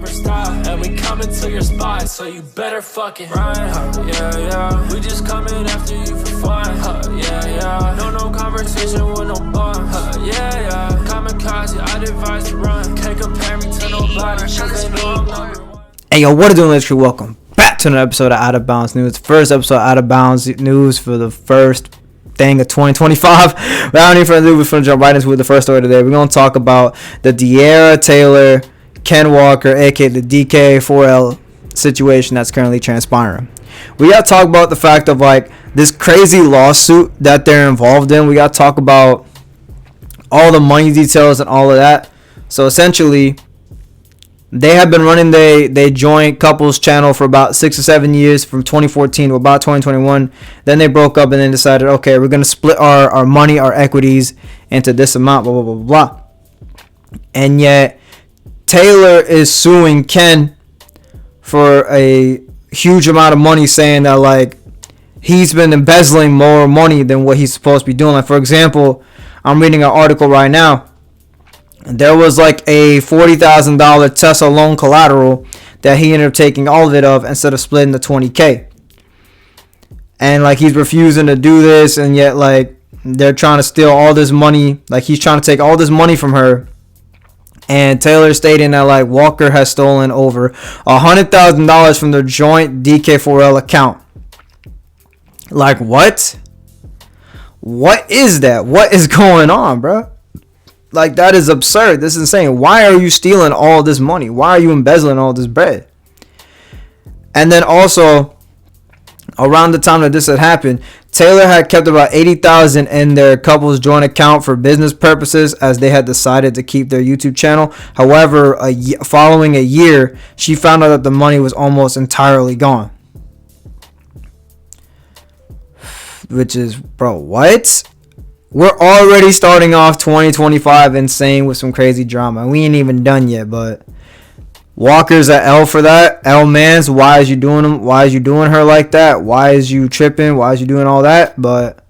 never stop. And we coming to your spot, so you better fucking run. Yeah, yeah. We just coming after you for fun. Yeah, yeah. No conversation with no bun. Yeah, yeah. Kamikaze, I'd advise to run. Can't compare me to nobody, cause they know I'm number one. Hey yo, what are doing, Let's welcome back to another episode of Out of Bounds News. First episode of Out of Bounds News for the first thing of 2025. Without any further ado, we're going to jump right into the first story today. We're going to talk about the Dearra Taylor, Ken Walker, aka the DK4L situation that's currently transpiring. We got to talk about the fact of like this crazy lawsuit that they're involved in. We got to talk about all the money details and all of that. So essentially, they have been running they joint couples channel for about 6 or 7 years, from 2014 to about 2021. Then they broke up and then decided, okay, we're going to split our money, our equities into this amount, blah, blah, blah, blah. And yet, Taylor is suing Ken for a huge amount of money, saying that, like, he's been embezzling more money than what he's supposed to be doing. Like, for example, I'm reading an article right now. There was like a $40,000 Tesla loan collateral that he ended up taking all of it instead of splitting the $20K. And like he's refusing to do this, and yet like they're trying to steal all this money. Like he's trying to take all this money from her. And Taylor stating that like Walker has stolen over $100,000 from their joint DK4L account. Like what? What is that? What is going on, bro? Like, that is absurd. This is insane. Why are you stealing all this money? Why are you embezzling all this bread? And then also, around the time that this had happened, Taylor had kept about $80,000 in their couple's joint account for business purposes, as they had decided to keep their YouTube channel. However, following a year, she found out that the money was almost entirely gone. Which is, bro, what? We're already starting off 2025 insane with some crazy drama. We ain't even done yet, but Walker's at L for that. L mans, why is you doing them? Why is you doing her like that? Why is you tripping? Why is you doing all that? But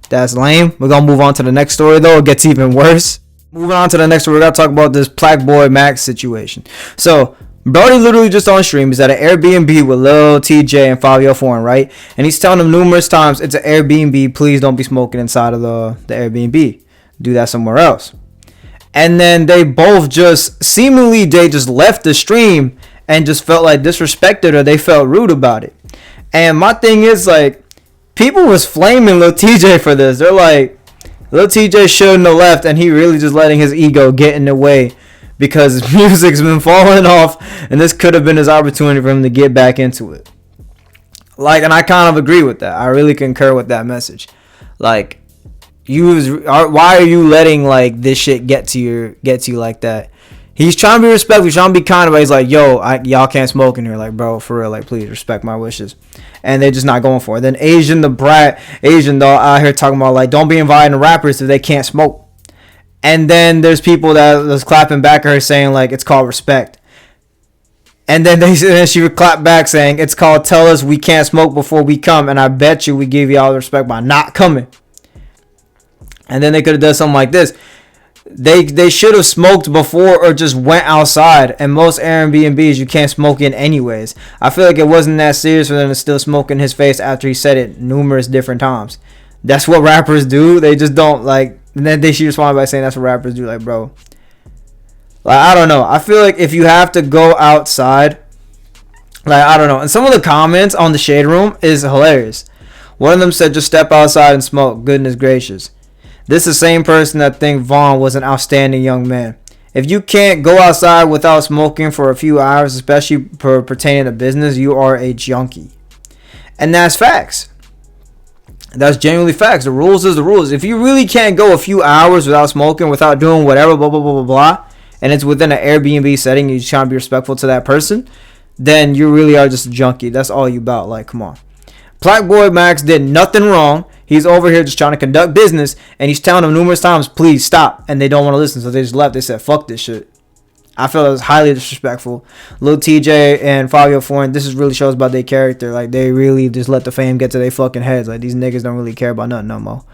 that's lame. We're gonna move on to the next story though. It gets even worse. Moving on to the next story, we're gonna talk about this PlaqueboyMax situation. So Brody literally just on stream. He's at an Airbnb with Lil Tjay and Fabio Foreign, right? And he's telling them numerous times, it's an Airbnb. Please don't be smoking inside of the Airbnb. Do that somewhere else. And then they both just seemingly they just left the stream and just felt like disrespected, or they felt rude about it. And my thing is like, people was flaming Lil Tjay for this. They're like, Lil Tjay shouldn't have left, and he really just letting his ego get in the way, because his music's been falling off, and this could have been his opportunity for him to get back into it. Like, and I kind of agree with that. I really concur with that message. Like, why are you letting like this shit get to you like that? He's trying to be respectful, he's trying to be kind, but he's like, yo, y'all can't smoke in here. Like, bro, for real, like, please respect my wishes. And they're just not going for it. Then Asian doll out here talking about like, don't be inviting rappers if they can't smoke. And then there's people that was clapping back at her saying like, it's called respect. And then she would clap back saying, it's called tell us we can't smoke before we come, and I bet you we give you all the respect by not coming. And then they could have done something like this. They should have smoked before, or just went outside. And most Airbnbs you can't smoke in anyways. I feel like it wasn't that serious for them to still smoke in his face after he said it numerous different times. That's what rappers do. They just don't like. And then she responded by saying that's what rappers do. Like, bro. Like, I don't know. I feel like if you have to go outside. Like, I don't know. And some of the comments on the Shade Room is hilarious. One of them said, just step outside and smoke. Goodness gracious. This is the same person that think Vaughn was an outstanding young man. If you can't go outside without smoking for a few hours, especially pertaining to business, you are a junkie. And that's facts. That's genuinely facts. The rules is the rules. If you really can't go a few hours without smoking, without doing whatever, blah, blah, blah, blah, blah, and it's within an Airbnb setting, you're trying to be respectful to that person, then you really are just a junkie. That's all you about. Like, come on. PlaqueboyMax did nothing wrong. He's over here just trying to conduct business, and he's telling them numerous times, please stop. And they don't want to listen, so they just left. They said, fuck this shit. I feel it was highly disrespectful. Lil Tjay and Fabio Foreign, this is really shows about their character. Like, they really just let the fame get to their fucking heads. Like, these niggas don't really care about nothing no more.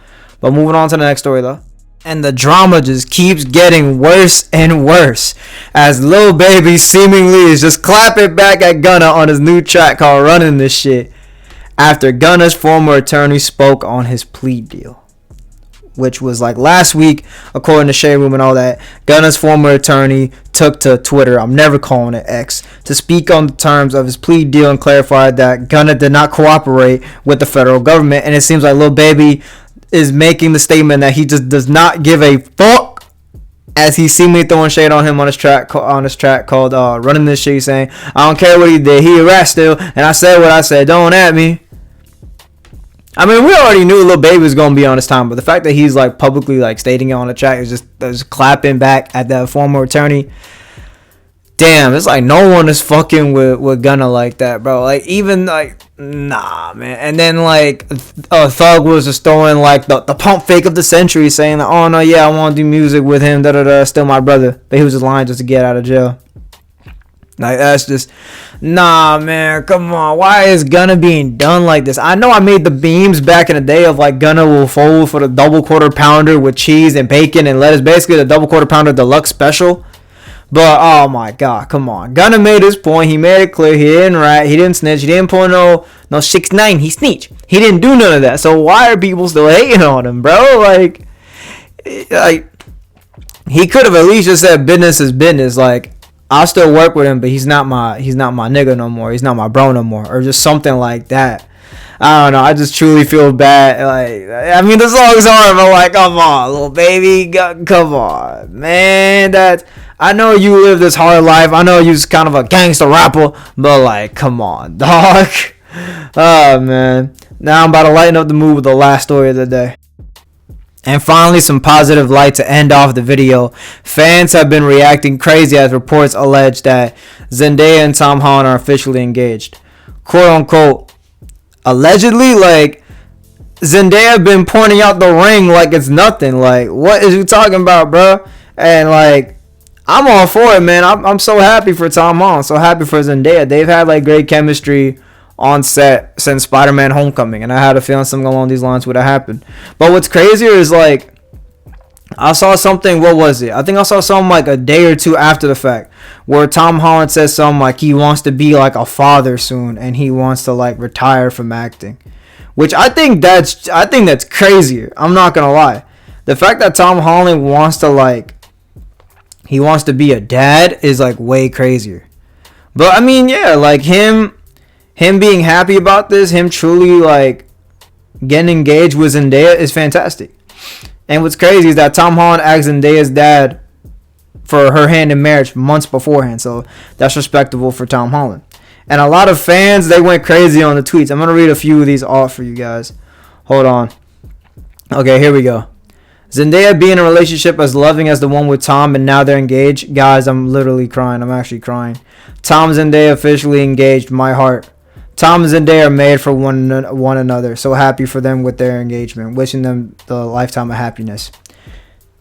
But moving on to the next story, though. And the drama just keeps getting worse and worse as Lil Baby seemingly is just clapping back at Gunna on his new track called Running This Shit after Gunna's former attorney spoke on his plea deal, which was like last week, according to Shade Room and all that. Gunna's former attorney took to Twitter, I'm never calling it X, to speak on the terms of his plea deal and clarified that Gunna did not cooperate with the federal government. And it seems like Lil Baby is making the statement that he just does not give a fuck, as he seemingly throwing shade on him on his track called Running This Shit, saying, I don't care what he did, he a rat still, and I said what I said, don't at me. I mean, we already knew Lil Baby was gonna be on his time, but the fact that he's like publicly like stating it on the track is just clapping back at that former attorney. Damn, it's like no one is fucking with Gunna like that, bro. Like, even like, nah, man. And then like Thug was just throwing like the pump fake of the century, saying that, oh no, yeah, I want to do music with him, still my brother, but he was just lying just to get out of jail. Like, that's just, nah, man, come on. Why is Gunna being done like this? I know I made the memes back in the day of like Gunna will fold for the double quarter pounder with cheese and bacon and lettuce, basically the double quarter pounder deluxe special. But oh my god, come on. Gunna made his point. He made it clear he didn't rat, he didn't snitch, he didn't pull no 6ix9ine, he snitched. He didn't do none of that. So why are people still hating on him, bro? Like he could have at least just said business is business. Like, I'll still work with him, but he's not my nigga no more. He's not my bro no more, or just something like that. I don't know. I just truly feel bad. Like, I mean, the song's hard, but like, come on, Lil Baby, come on, man. I know you live this hard life. I know you're kind of a gangster rapper, but like, come on, dog. Oh man. Now I'm about to lighten up the mood with the last story of the day. And finally, some positive light to end off the video. Fans have been reacting crazy as reports allege that Zendaya and Tom Holland are officially engaged. Quote unquote. Allegedly, like, Zendaya been pointing out the ring like it's nothing. Like, what is you talking about, bro? And like, I'm all for it, man. I'm so happy for Tom Holland. So happy for Zendaya. They've had like great chemistry on set since Spider-Man Homecoming, and I had a feeling something along these lines would have happened. But what's crazier is like, I saw something, what was it? I think I saw something like a day or two after the fact where Tom Holland says something like he wants to be like a father soon and he wants to like retire from acting. Which I think that's crazier. I'm not gonna lie. The fact that Tom Holland wants to like, he wants to be a dad is like way crazier. But I mean, yeah, like him being happy about this, him truly like getting engaged with Zendaya is fantastic. And what's crazy is that Tom Holland asked Zendaya's dad for her hand in marriage months beforehand. So that's respectable for Tom Holland. And a lot of fans, they went crazy on the tweets. I'm going to read a few of these off for you guys. Hold on. Okay, here we go. Zendaya being in a relationship as loving as the one with Tom, and now they're engaged. Guys, I'm literally crying. I'm actually crying. Tom and Zendaya officially engaged. My heart. Tom and Zendaya are made for one another. So happy for them with their engagement. Wishing them the lifetime of happiness.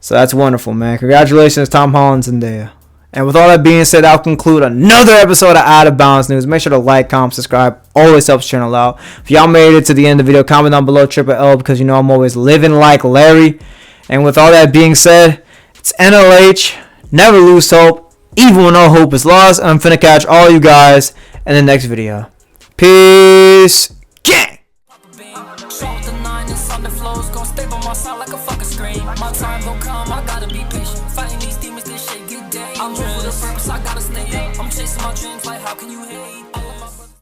So that's wonderful, man. Congratulations, Tom Holland and Zendaya. And with all that being said, I'll conclude another episode of Out of Bounds News. Make sure to like, comment, subscribe. Always helps the channel out. If y'all made it to the end of the video, comment down below PlaqueboyL, because you know I'm always living like Larry. And with all that being said, it's NLH. Never lose hope. Even when no hope is lost. I'm finna catch all you guys in the next video. Peace. Gang. I'm chasing my dreams like how can you hate?